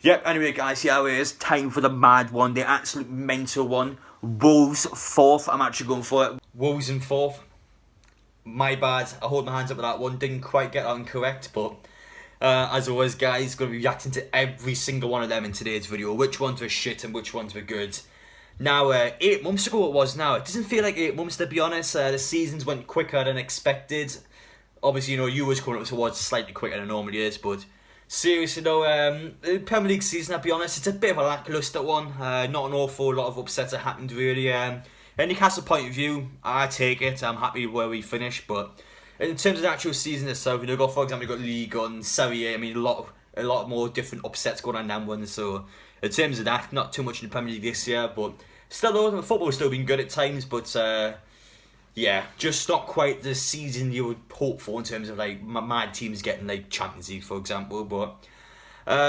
Yep, anyway guys, here it is. Time for the mad one, the absolute mental one. Wolves 4th, I'm actually going for it. Wolves in 4th. My bad, I hold my hands up for that one. Didn't quite get that one correct, but as always guys, going to be reacting to every single one of them in today's video. Which ones were shit and which ones were good. Now, 8 months ago it was now. It doesn't feel like 8 months to be honest. The seasons went quicker than expected. Obviously, you know, you was coming up towards slightly quicker than it normally is, but seriously though, the Premier League season, I'll be honest, it's a bit of a lacklustre one. Not an awful lot of upsets that happened really. Newcastle point of view, I take it. I'm happy where we finished, but in terms of the actual season itself, you know, for example, you got League on Serie A. I mean, a lot more different upsets going on than one. So in terms of that, not too much in the Premier League this year, but still though, the football's still been good at times. But yeah, just not quite the season you would hope for in terms of like mad teams getting like Champions League, for example. But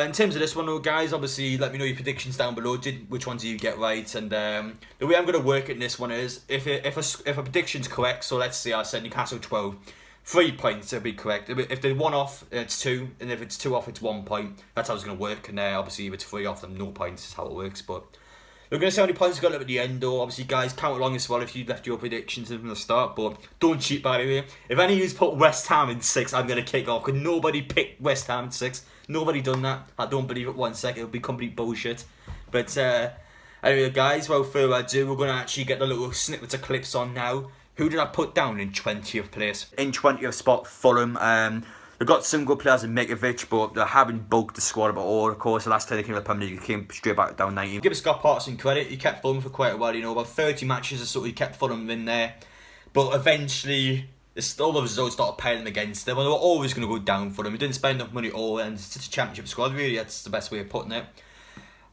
in terms of this one, though, guys, obviously let me know your predictions down below. Which ones do you get right? And the way I'm going to work in this one is if a prediction's correct, so let's say I said Newcastle 12, 3 points it'll be correct. If they're 1 off, it's 2, and if it's 2 off, it's 1 point. That's how it's going to work. And obviously if it's 3 off, then no points is how it works. But we're going to see how many points we got at the end, though. Obviously, guys, count along as well if you left your predictions in from the start. But don't cheat, by the way. If any of you put West Ham in 6, I'm going to kick off. Because nobody picked West Ham in 6. Nobody done that. I don't believe it 1 second. It'll be complete bullshit. But anyway, guys, without further ado, we're going to actually get the little snippets of clips on now. Who did I put down in 20th place? In 20th spot, Fulham. They've got some good players in Mitrovic, but they haven't bulked the squad at all. Of course, the last time they came to the Premier League, they came straight back down 19. Give Scott Patterson credit. He kept Fulham for quite a while, you know, about 30 matches or so he kept Fulham in there. But eventually, all the results started piling against them. They were always going to go down for them. He didn't spend enough money at all, and it's just a championship squad, really. That's the best way of putting it.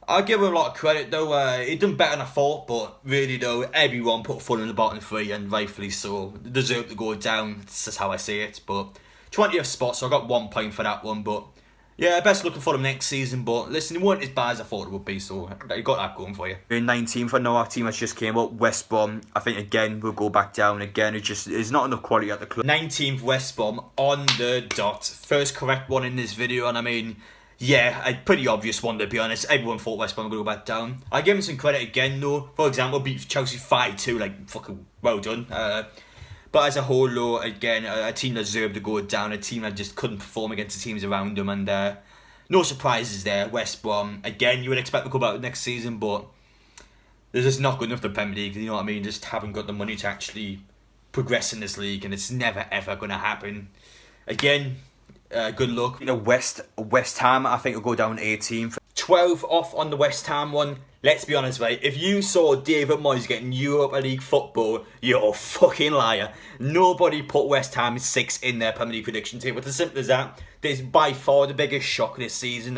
I'll give him a lot of credit, though. He done better than I thought, but really, though, everyone put Fulham in the bottom 3, and rightfully so. They deserve to go down. That's just how I see it, but 20th spot, so I got 1 point for that one. But yeah, best looking for them next season. But listen, it weren't as bad as I thought it would be, so you got that going for you. In 19th, I know our team has just came up, West Brom. I think again we'll go back down again. It's not enough quality at the club. 19th West Brom on the dot. First correct one in this video, and I mean, yeah, a pretty obvious one to be honest. Everyone thought West Brom would go back down. I give him some credit again though. For example, beat Chelsea 5-2, like fucking well done. But as a whole, though, again, a team that deserved to go down, a team that just couldn't perform against the teams around them, and no surprises there. West Brom, again, you would expect to go back next season, but they're just not good enough for the Premier League, you know what I mean? Just haven't got the money to actually progress in this league, and it's never ever going to happen. Again, good luck. You know, West Ham, I think will go down 18th. 12 off on the West Ham one. Let's be honest, right? If you saw David Moyes getting Europa League football, you're a fucking liar. Nobody put West Ham 6 in their Premier League prediction table. It's as simple as that. This is by far the biggest shock this season.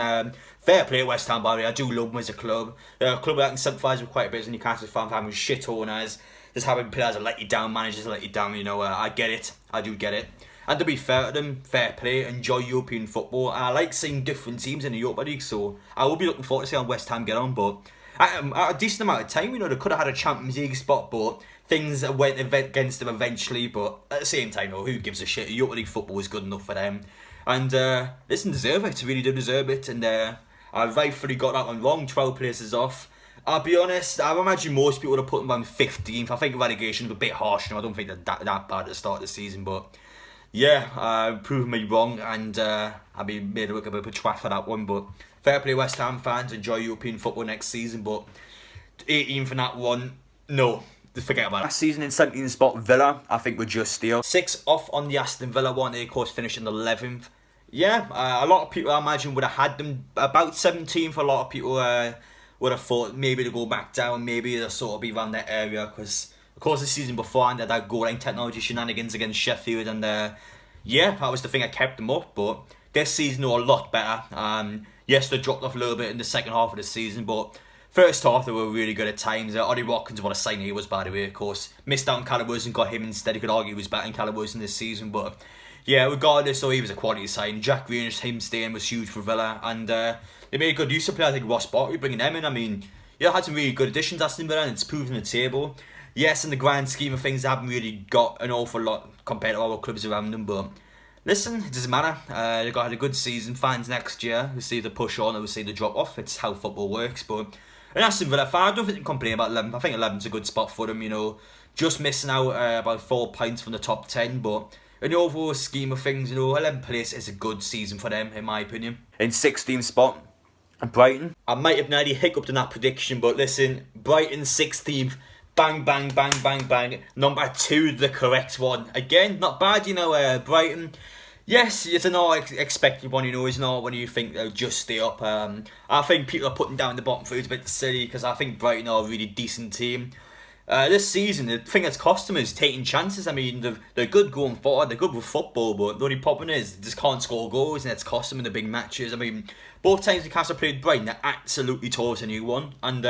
Fair play West Ham, by the way. I do love them as a club. They're a club that I can sympathise with quite a bit as a Newcastle fan, having shit owners. Just having players that let you down, managers that let you down. You know, I get it. I do get it. And to be fair to them, fair play, enjoy European football. I like seeing different teams in the Europa League, so I will be looking forward to seeing how West Ham get on. But at a decent amount of time, you know, they could have had a Champions League spot, but things went against them eventually. But at the same time, though, who gives a shit? Europa League football is good enough for them. And listen, deserve it. Really do deserve it. And I rightfully got that one wrong. 12 places off. I'll be honest, I imagine most people would have put them on 15th. I think relegation was a bit harsh. You know, I don't think they're that bad at the start of the season, but yeah, proving me wrong, and I'll be made a look a bit of a twat for that one. But fair play West Ham fans, enjoy European football next season. But 18 for that one, no, just forget about it. Last season in 17th spot, Villa, I think we're just steal. 6 off on the Aston Villa one, they of course finished in 11th. Yeah, a lot of people I imagine would have had them about 17th. A lot of people would have thought maybe to go back down, maybe they'll sort of be around that area, because of course the season before and they had that goal line technology shenanigans against Sheffield, and yeah, that was the thing that kept them up. But this season they're a lot better. Yes, they dropped off a little bit in the second half of the season, but first half they were really good at times. Ollie Watkins, what a signing he was, by the way, of course. Missed out on Callum Wilson, got him instead. You could argue he was better than Callum Wilson this season, but yeah, regardless, so he was a quality sign. Jack Grealish, him staying was huge for Villa, and they made good use of players like Ross Barkley, bringing them in. I mean, yeah, had some really good additions, Aston Villa, and it's proven the table. Yes, in the grand scheme of things, they haven't really got an awful lot compared to other clubs around them, but listen, it doesn't matter. They've got a good season. Fans next year, we'll see the push on or we'll see the drop off. It's how football works. But and Aston Villa, I don't think they can complain about 11th. I think 11th's a good spot for them, you know. Just missing out about 4 points from the top 10. But in the overall scheme of things, you know, 11th place is a good season for them, in my opinion. In 16th spot, Brighton. I might have nearly hiccuped in that prediction, but listen, Brighton 16th. Bang, bang, bang, bang, bang. Number 2, the correct one. Again, not bad, you know, Brighton. Yes, it's an expected one, you know, it's not when you think they'll just stay up. I think people are putting down the bottom 3 is a bit silly because I think Brighton are a really decent team. This season, the thing that's cost them is taking chances. I mean, they're good going forward, they're good with football, but the only problem is they just can't score goals and it's cost them in the big matches. I mean, both times Newcastle played Brighton, they absolutely tore us a new one. And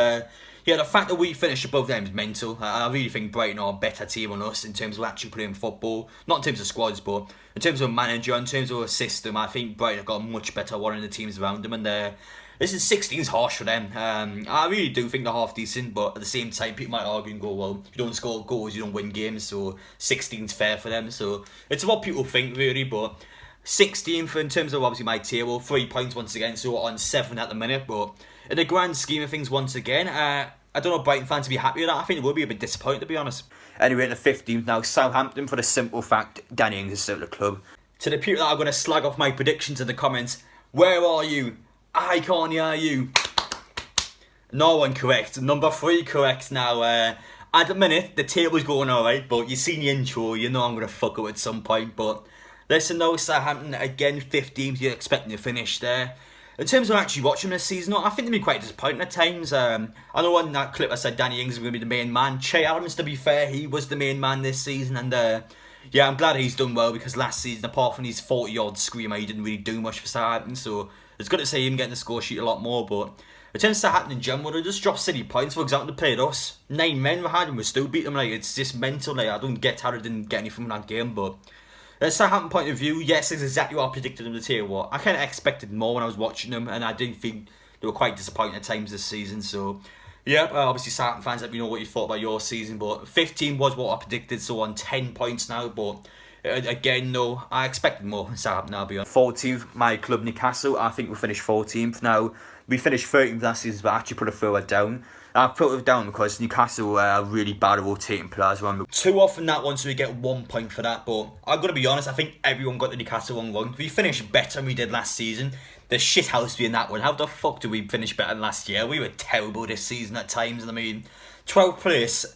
yeah, the fact that we finished above them is mental. I really think Brighton are a better team on us in terms of actually playing football. Not in terms of squads, but in terms of manager, in terms of a system, I think Brighton have got a much better one in the teams around them. And listen, 16's harsh for them. I really do think they're half decent, but at the same time, people might argue and go, well, if you don't score goals, you don't win games, so 16's fair for them. So it's what people think, really, but 16th in terms of obviously my table, 3 points once again, so we're on 7 at the minute, but in the grand scheme of things, once again, I don't know Brighton fans to be happy with that. I think they will be a bit disappointed, to be honest. Anyway, in the 15th now, Southampton, for the simple fact, Danny Ings is still at the club. To the people that are going to slag off my predictions in the comments, where are you? I can't hear you. No one correct. Number 3 correct now. At the minute, the table's going alright, but you've seen the intro, you know I'm going to fuck up at some point. But listen though, Southampton, again, 15th, you're expecting to finish there. In terms of actually watching this season, I think they've been quite disappointing at times. I know in that clip I said Danny Ings was going to be the main man. Che Adams, to be fair, he was the main man this season. And yeah, I'm glad he's done well because last season, apart from his 40-yard screamer, he didn't really do much for Southampton. So it's good to see him getting the score sheet a lot more. But in terms of Southampton in general, they just dropped silly points. For example, they played us. 9 men we had and we still beat them. Like, it's just mental. Like, I don't get how they didn't get anything from that game, but Southampton point of view, yes, it's exactly what I predicted them to tell what. I kind of expected more when I was watching them, and I did think they were quite disappointing at times this season. So, yeah, obviously Southampton fans, let me know what you thought about your season. But 15 was what I predicted, so on 10 points now. But again, no, I expected more from Southampton, I'll be honest. 14th, my club Newcastle. I think we'll finish 14th now. We finished 13th last season, but I actually put it further down. I put it down because Newcastle are really bad at rotating players around. Too often that one, so we get 1 point for that. But I've got to be honest, I think everyone got the Newcastle one wrong. We finished better than we did last season. The shit house being that one. How the fuck did we finish better than last year? We were terrible this season at times. And I mean, 12th place.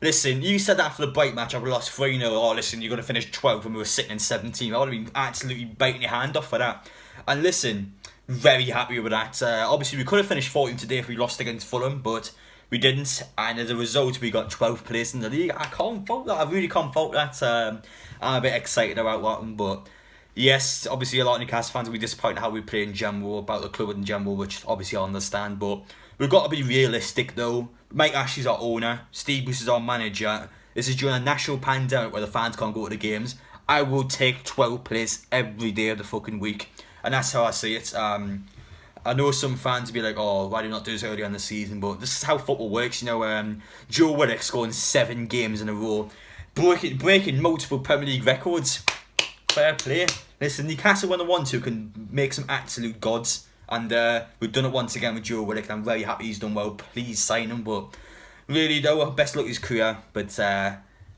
Listen, you said that for the Brighton match, I would have lost 3-0. Oh, listen, you're going to finish 12th when we were sitting in 17th. I would have been absolutely biting your hand off for that. And listen, very happy with that. Obviously, we could have finished 14th today if we lost against Fulham, but we didn't, and as a result, we got 12th place in the league. I can't fault that. I really can't fault that. I'm a bit excited about that one, but yes, obviously a lot of Newcastle fans will be disappointed how we play in general, about the club in general, which obviously I understand, but we've got to be realistic though. Mike Ashley's our owner, Steve Bruce is our manager. This is during a national pandemic where the fans can't go to the games. I will take 12th place every day of the fucking week, and that's how I see it. I know some fans will be like, oh, why do you not do this earlier in the season? But this is how football works, you know. Joe Willock scoring 7 games in a row, breaking multiple Premier League records. Fair play. Listen, Newcastle when they want to can make some absolute gods, and we've done it once again with Joe Willock. I'm very happy he's done well. Please sign him. But really, though, best luck his career. But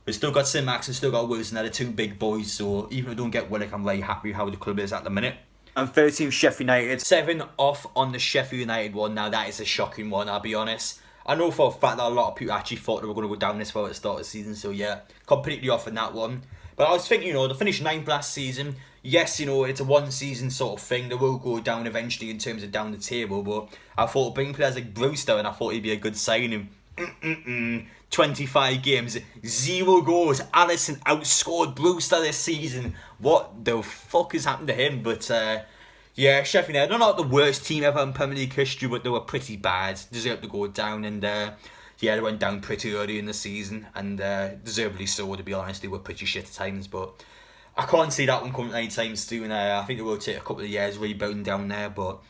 we've still got Sim Max and still got Wilson. They're the 2 big boys. So even if we don't get Willock, I'm very happy with how the club is at the minute. And 13th, Sheffield United. 7 off on the Sheffield United one. Now, that is a shocking one, I'll be honest. I know for a fact that a lot of people actually thought they were going to go down this far at the start of the season. So, yeah, completely off on that one. But I was thinking, you know, they finished 9th last season. Yes, you know, it's a one-season sort of thing. They will go down eventually in terms of down the table. But I thought bring players like Brewster, and I thought he'd be a good signing. 25 games, 0 goals. Alisson outscored Brewster this season. What the fuck has happened to him? But yeah, Sheffield United, they're not the worst team ever in Premier League history, but they were pretty bad. Deserved to go down, and yeah, they went down pretty early in the season, and deservedly so, to be honest. They were pretty shit at times, but I can't see that one coming anytime soon. I think it will take a couple of years rebuilding down there, but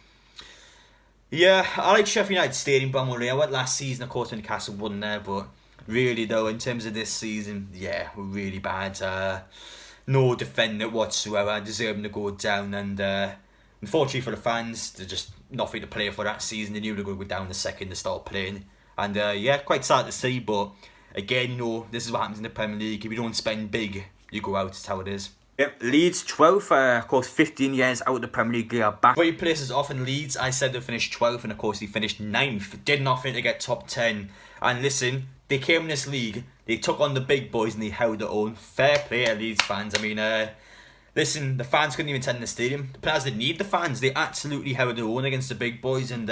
yeah, I like Sheffield United Stadium, Bramley. I went last season, of course, when Newcastle won there, but really, though, in terms of this season, yeah, we're really bad. no defending whatsoever, deserving to go down. And unfortunately for the fans, they're just nothing to play for that season. They knew they were going to go down the second they start playing. And yeah, quite sad to see, but again, no, this is what happens in the Premier League. If you don't spend big, you go out. It's how it is. Yep, Leeds 12th, of course 15 years out of the Premier League, they are back. 3 places off in Leeds. I said they finished 12th, and of course they finished 9th. Did nothing to get top 10. And listen, they came in this league, they took on the big boys and they held their own. Fair play to Leeds fans. I mean, listen, the fans couldn't even attend the stadium. The players didn't need the fans. They absolutely held their own against the big boys, and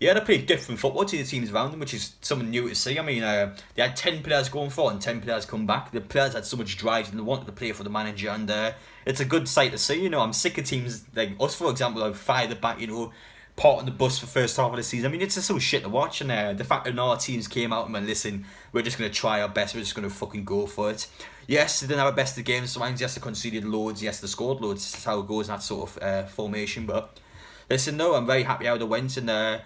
yeah, they played different football to the teams around them, which is something new to see. I mean, they had 10 players going for it and 10 players come back. The players had so much drive and they wanted to play for the manager, and it's a good sight to see. You know, I'm sick of teams like us, for example, like fired back, you know, parting the bus for the first half of the season. I mean, it's just so shit to watch, and the fact that our teams came out and went, listen, we're just going to try our best, we're just going to fucking go for it. Yes, they didn't have a best of games sometimes. Yes, they conceded loads. Yes, they scored loads. That's how it goes in that sort of formation. But listen, no, I'm very happy how they went, and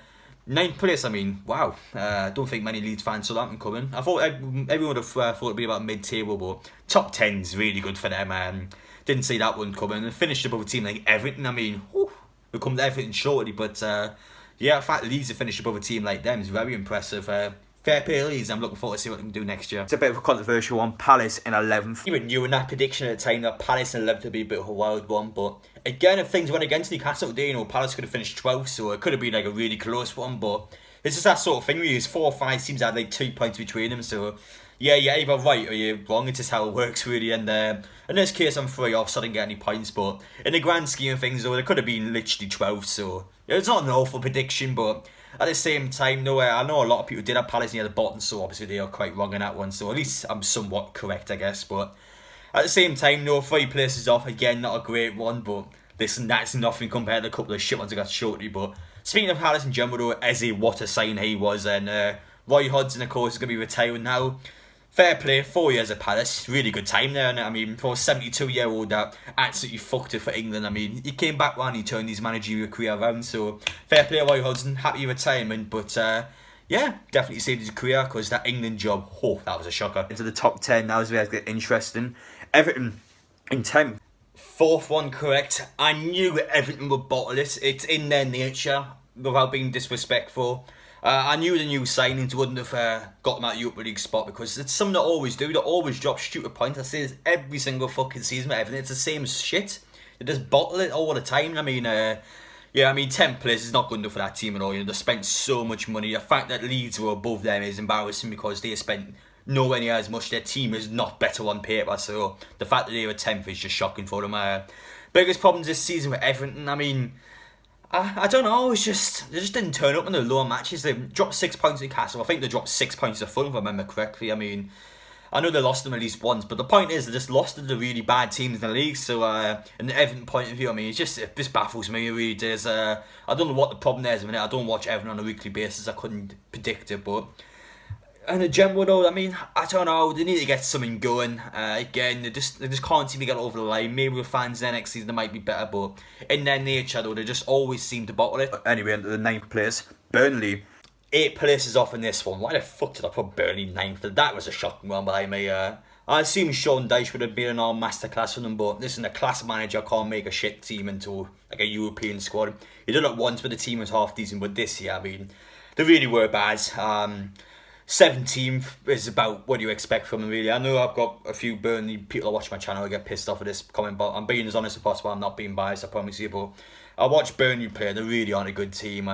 9th place, I mean, wow. I don't think many Leeds fans saw that one coming. I thought everyone would have thought it'd be about mid-table, but top 10's really good for them. Didn't see that one coming. And finished above a team like Everton. I mean, whew, we'll come to Everton shortly, but yeah, the fact that Leeds have finished above a team like them is very impressive. Fair play Leeds. I'm looking forward to see what they can do next year. It's a bit of a controversial one. Palace in 11th. Even knew in that prediction at the time that Palace in 11th would be a bit of a wild one, but again, if things went against Newcastle today, you know, Palace could have finished 12th, so it could have been like a really close one, but it's just that sort of thing where you use 4 or 5 teams that had like 2 points between them, so yeah, you're either right or you're wrong. It's just how it works, really. And in this case, I'm 3 off, so I didn't get any points. But in the grand scheme of things, though, it could have been literally 12. So yeah, it's not an awful prediction, but at the same time, no, I know a lot of people did have Palace near the bottom, so obviously they are quite wrong in that one. So at least I'm somewhat correct, I guess. But at the same time, no, 3 places off. Again, not a great one, but listen, that's nothing compared to a couple of shit ones I got shortly. But speaking of Palace in general, though, Eze, what a sign he was, and Roy Hodgson, of course, is going to be retiring now. Fair play, 4 years at Palace, really good time there, and I mean, for a 72-year-old that absolutely fucked it for England. I mean, he came back when he turned his managerial career around, so fair play Roy Hodgson, happy retirement, but yeah, definitely saved his career, because that England job, oh, that was a shocker. Into the top 10, that was very interesting. Everton in 10th. 4th one correct. I knew Everton would bottle it, it's in their nature, without being disrespectful. I knew the new signings wouldn't have got them out of the Europa League spot, because it's something they always do. They always drop stupid points. I say this every single fucking season with Everton. It's the same shit. They just bottle it all the time. I mean, yeah, I mean, 10th place is not good enough for that team at all. You know, they spent so much money. The fact that Leeds were above them is embarrassing, because they spent nowhere near as much. Their team is not better on paper, so the fact that they were 10th is just shocking for them. Biggest problems this season with Everton, I mean, I don't know, it's just, they just didn't turn up in the lower matches. They dropped 6 points in Castle. I think they dropped 6 points to Fulham, if I remember correctly. I mean, I know they lost them at least once, but the point is they just lost to the really bad teams in the league. So, in the Everton point of view, I mean, this baffles me, it really does. I don't know what the problem there is. I don't watch Everton on a weekly basis. I couldn't predict it, but and in general, though, I mean, I don't know. They need to get something going. Again, they just can't seem to get over the line. Maybe with fans there next season they might be better, but in their nature, though, they just always seem to bottle it. Anyway, into the 9th place, Burnley. 8 places off in this one. Why the fuck did I put Burnley 9th? That was a shocking one by me. I assume Sean Dyche would have been an all masterclass for them, but listen, a class manager can't make a shit team into like a European squad. He did it once, but the team was half decent, but this year, I mean, they really were bad. 17th is about what you expect from them, really. I know I've got a few Burnley people that watch my channel who get pissed off at this comment, but I'm being as honest as possible. I'm not being biased, I promise you. But I watch Burnley play. They really aren't a good team.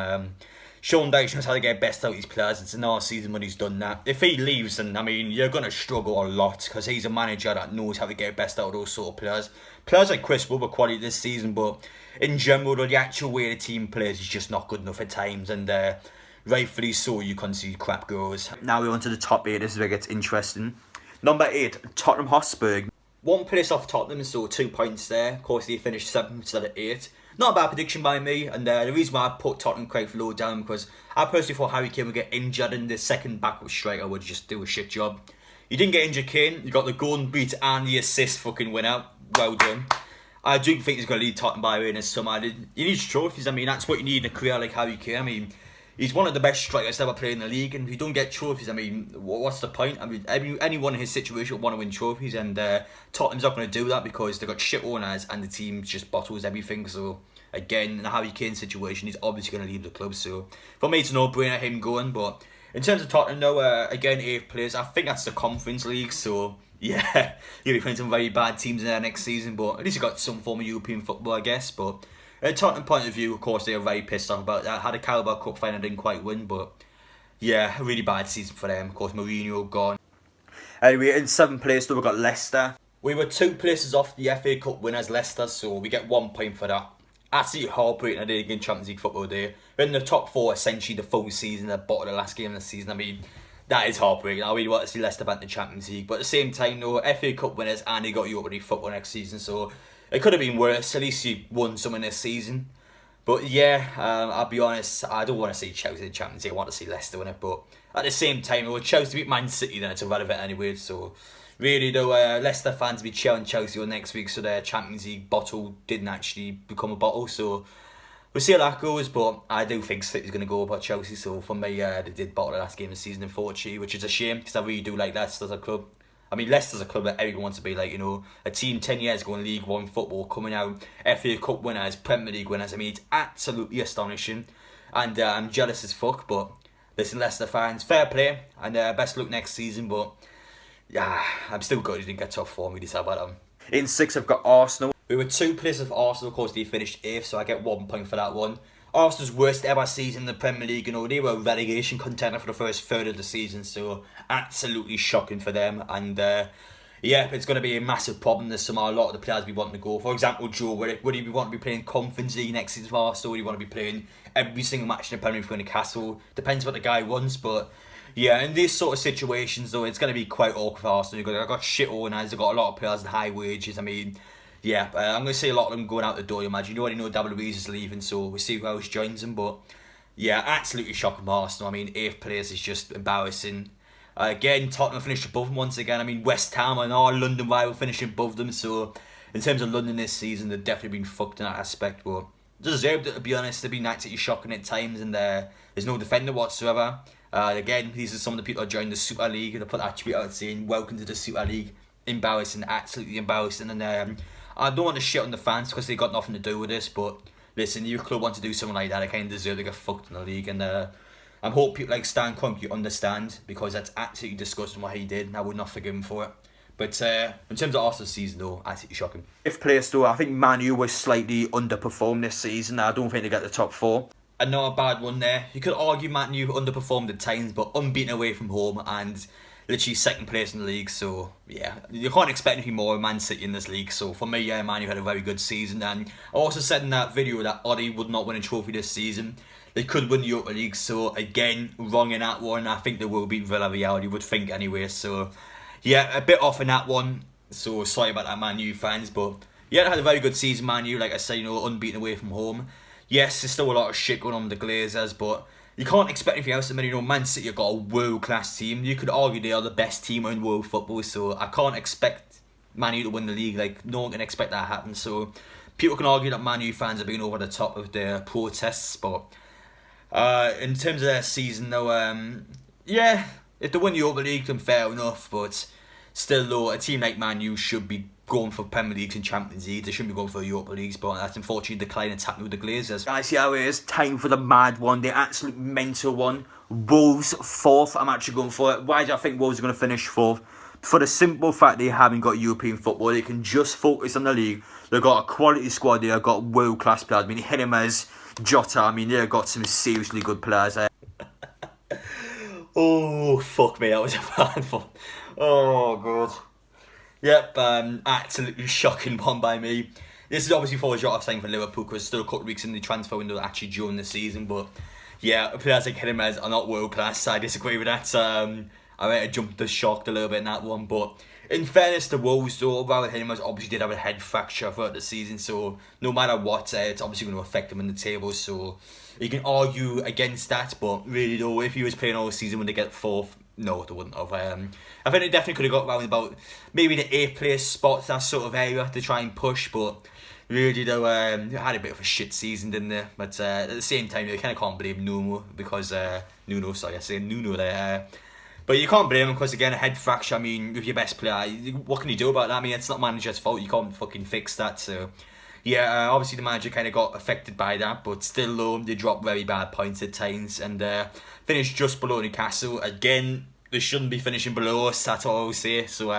Sean Dyche knows how to get best out of his players. It's another season when he's done that. If he leaves, then, I mean, you're going to struggle a lot, because he's a manager that knows how to get best out of those sort of players. Players like Chris Wood were quality this season, but in general, the actual way the team plays is just not good enough at times, and rightfully so, you concede crap goals. Now we're on to the top 8. This is where it gets interesting. Number 8, Tottenham Hotspur. 1 place off Tottenham, so 2 points there. Of course, they finished 7th instead of 8. Not a bad prediction by me, and the reason why I put Tottenham quite low down, because I personally thought Harry Kane would get injured, and the second backup striker would just do a shit job. You didn't get injured, Kane. You got the golden beat and the assist fucking winner. Well done. I do think he's going to lead Tottenham by the way in this summer. You need trophies. I mean, that's what you need in a career like Harry Kane. I mean, he's one of the best strikers to ever play in the league, and if you don't get trophies, I mean, what's the point? I mean, anyone in his situation would want to win trophies, and Tottenham's not going to do that because they've got shit owners and the team just bottles everything. So again, in the Harry Kane situation, he's obviously going to leave the club. So for me, it's a no-brainer him going. But in terms of Tottenham, though, again, 8th place. I think that's the Conference League. So yeah, you'll be playing some very bad teams in there next season, but at least you got some form of European football, I guess. But Tottenham point of view, of course, they were very pissed off about that. Had a Carabao Cup final, didn't quite win, but yeah, a really bad season for them. Of course, Mourinho gone. Anyway, in 7th place, though, we've got Leicester. We were 2 places off the FA Cup winners, Leicester, so we get 1 point for that. Absolutely heartbreaking I did again Champions League football day. We're in the top 4 essentially the full season, the bottom of the last game of the season. I mean, that is heartbreaking. I really want to see Leicester back in the Champions League, but at the same time, though, FA Cup winners and they got Europa League football next season, so it could have been worse. At least you won something this season. But yeah, I'll be honest, I don't want to see Chelsea in the Champions League. I want to see Leicester win it. But at the same time, if Chelsea beat Man City, then it's irrelevant anyway. So really, though, Leicester fans be cheering Chelsea on next week. So their Champions League bottle didn't actually become a bottle. So we'll see how that goes. But I do think City's going to go about Chelsea. So for me, they did bottle the last game of the season, unfortunately, which is a shame because I really do like Leicester as a club. I mean, Leicester's a club that everyone wants to be like, you know, a team 10 years ago in League One football, coming out, FA Cup winners, Premier League winners. I mean, it's absolutely astonishing. And I'm jealous as fuck, but listen, Leicester fans, fair play, and best luck next season, but yeah, I'm still good he didn't get top 4, really sad about them. In 6th, I've got Arsenal. We were 2 places of Arsenal, of course, they finished 8th, so I get 1 point for that one. Arsenal's worst ever season in the Premier League, you know, they were a relegation contender for the first third of the season, so absolutely shocking for them. And yeah, it's going to be a massive problem. There's a lot of the players we want to go. For example, Joe Willock, would he want to be playing Conference League next season for Arsenal? Would he want to be playing every single match in the Premier League for Newcastle? Depends what the guy wants, but yeah, in these sort of situations, though, it's going to be quite awkward for Arsenal. They've got shit owners, they've got a lot of players with high wages. I mean, yeah, I'm going to see a lot of them going out the door, you imagine. You already know David Luiz is leaving, so we'll see who else joins them. But yeah, absolutely shocking for Arsenal. I mean, 8th place is just embarrassing. Again, Tottenham finished above them once again. I mean, West Ham and our London rival finishing above them. So in terms of London this season, they've definitely been fucked in that aspect. But deserved it, to be honest. They've been absolutely shocking at times, and there's no defender whatsoever. Again, these are some of the people that joined the Super League. They put that tweet out saying, "Welcome to the Super League." Embarrassing, absolutely embarrassing. And I don't want to shit on the fans because they got nothing to do with this, but listen, your club want to do something like that, they kind of deserve to get fucked in the league. And I hope people like Stan Kroenke understand, because that's absolutely disgusting what he did, and I would not forgive him for it. But in terms of Arsenal's season, though, absolutely shocking. 5th place, though, I think Man U was slightly underperformed this season. I don't think they get the top 4. Another bad one there. You could argue Man U underperformed at times, but unbeaten away from home and literally 2nd place in the league. So yeah, you can't expect anything more of Man City in this league. So for me, yeah, Man U had a very good season. And I also said in that video that Odi would not win a trophy this season. They could win the Europa League. So again, wrong in that one. I think they will beat Villarreal, you would think anyway. So yeah, a bit off in that one. So sorry about that, Man U fans. But yeah, they had a very good season, Man U. Like I said, you know, unbeaten away from home. Yes, there's still a lot of shit going on with the Glazers, but you can't expect anything else. I mean, you know, Man City have got a world-class team. You could argue they are the best team in world football, so I can't expect Man U to win the league. Like, no one can expect that to happen. So people can argue that Man U fans have been over the top of their protests, but in terms of their season, though, yeah, if they win the Europa League, then fair enough, but still, though, a team like Man U should be going for Premier Leagues and Champions League. They shouldn't be going for Europa Leagues, but that's unfortunately decline that's happening with the Glazers. Guys, see how it is. Time for the mad one, the absolute mental one. Wolves 4th. I'm actually going for it. Why do I think Wolves are going to finish 4th? For the simple fact they haven't got European football, they can just focus on the league. They've got a quality squad. They've got world-class players. I mean, Jimenez, Jota. I mean, they've got some seriously good players. Oh, fuck me. That was a bad one. Oh, God. Yep, absolutely shocking one by me. This is obviously for Jota signing for Liverpool, because still a couple of weeks in the transfer window actually during the season. But yeah, players like Jimenez are not world class. I disagree with that. I might have jumped the shock a little bit in that one. But in fairness to Wolves, though, Raul Jimenez obviously did have a head fracture throughout the season. So no matter what, it's obviously going to affect him in the table. So you can argue against that. But really, though, if he was playing all season when they get 4th, no, they wouldn't have. I think they definitely could have got around about maybe the 8th place spots, that sort of area to try and push, but Really though, they had a bit of a shit season, didn't they? But at the same time, you kind of can't blame Nuno because Nuno there. But you can't blame him because again, a head fracture. I mean, with your best player, what can you do about that? I mean, it's not manager's fault. You can't fucking fix that. So yeah, obviously the manager kind of got affected by that, but still though, they dropped very bad points at times and finished just below Newcastle. Again, they shouldn't be finishing below us, that's all I'll say. So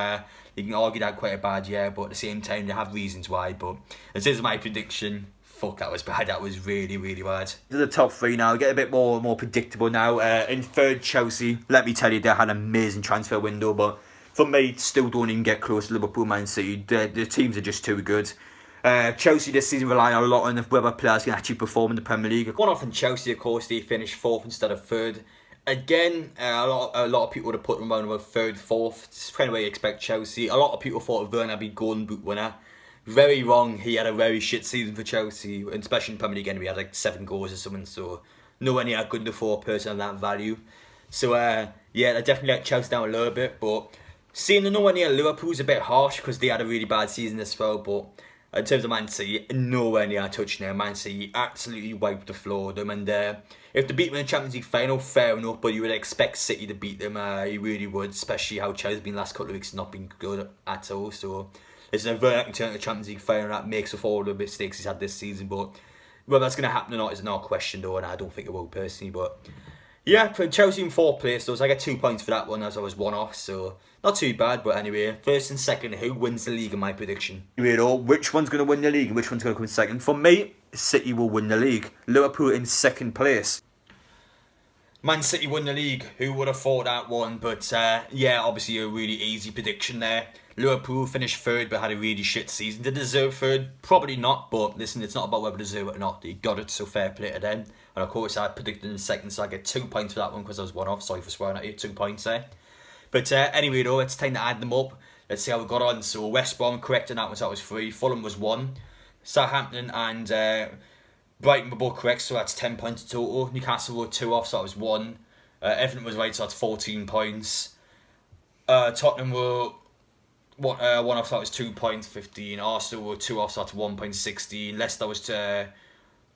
you can argue that quite a bad year, but at the same time, they have reasons why. But this is my prediction. Fuck, that was bad. That was really, really bad. To the top three now. Get a bit more predictable now. In third, Chelsea. Let me tell you, they had an amazing transfer window, but for me, still don't even get close to Liverpool, Man City. The teams are just too good. Chelsea this season rely a lot on whether players can actually perform in the Premier League. Going off in Chelsea, of course, they finished fourth instead of third. Again, a lot of people would have put them around about third, fourth. It's kind of where you expect Chelsea. A lot of people thought Werner would be Golden Boot winner. Very wrong. He had a very shit season for Chelsea, and especially in Premier League. Anyway, he had like 7 goals or something. So nowhere near good enough for a person of that value. So yeah, I definitely let Chelsea down a little bit. But seeing the nowhere near Liverpool's a bit harsh because they had a really bad season as well. But in terms of Man City, nowhere near touching them. Man City absolutely wiped the floor of them. And if they beat them in the Champions League final, fair enough. But you would expect City to beat them. You really would, especially how Chelsea's been the last couple of weeks, not been good at all. So it's a very turn to the Champions League final. That makes up for all the mistakes he's had this season. But whether that's going to happen or not is not a question, though. And I don't think it will personally. But yeah, for Chelsea in 4th place, though, so I get 2 points for that one as I was one off. So not too bad, but anyway, first and second, who wins the league in my prediction? You know, which one's going to win the league and which one's going to come second? For me, City will win the league. Liverpool in 2nd place. Man City won the league. Who would have thought that one? But yeah, obviously a really easy prediction there. Liverpool finished 3rd but had a really shit season. Did they deserve 3rd? Probably not, but listen, it's not about whether they deserve it or not. They got it, so fair play to them. And of course, I predicted in 2nd, so I get 2 points for that one because I was one off. Sorry for swearing at you, 2 points there. But anyway, though, it's time to add them up. Let's see how we got on. So West Brom correct in that one, so that was 3. Fulham was 1. Southampton and Brighton were both correct, so that's 10 points total. Newcastle were 2 off, so that was 1. Everton was right, so that's 14 points. Tottenham were 1 off, so that was 2 points, 15. Arsenal were 2 off, so that's 1 point, 16. Leicester was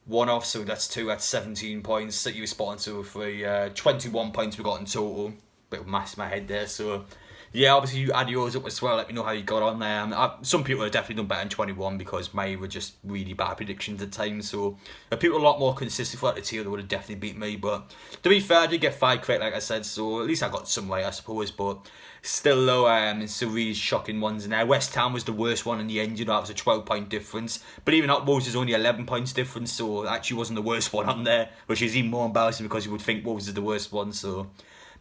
1 off, so that's 2, that's 17 points. City was spot on 2 for 21 points we got in total. Bit of mass in my head there, so yeah, obviously you add yours up as well. Let me know how you got on there. Some people have definitely done better than 21 because mine were just really bad predictions at times. So people a lot more consistent throughout the tier, they would have definitely beat me. But to be fair, I did get 5 correct, like I said, so at least I got some way, I suppose. But still low, it's some really shocking ones in there. West Ham was the worst one in the end. You know, that was a 12-point difference. Believe it or not, Wolves is only 11 points difference, so it actually wasn't the worst one on there, which is even more embarrassing because you would think Wolves is the worst one. So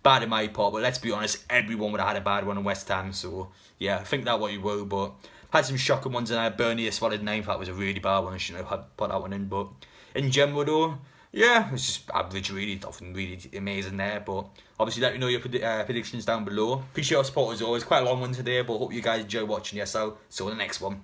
bad in my part, but let's be honest, everyone would have had a bad one in West Ham, so yeah, I think that what you will, but had some shocking ones in there. Burnley a solid 9, that was a really bad one, I shouldn't have put that one in, but in general though, yeah, it's just average really, nothing really amazing there, but obviously let me know your predictions down below. Appreciate your support as always, quite a long one today, but hope you guys enjoy watching yourself, so the next one.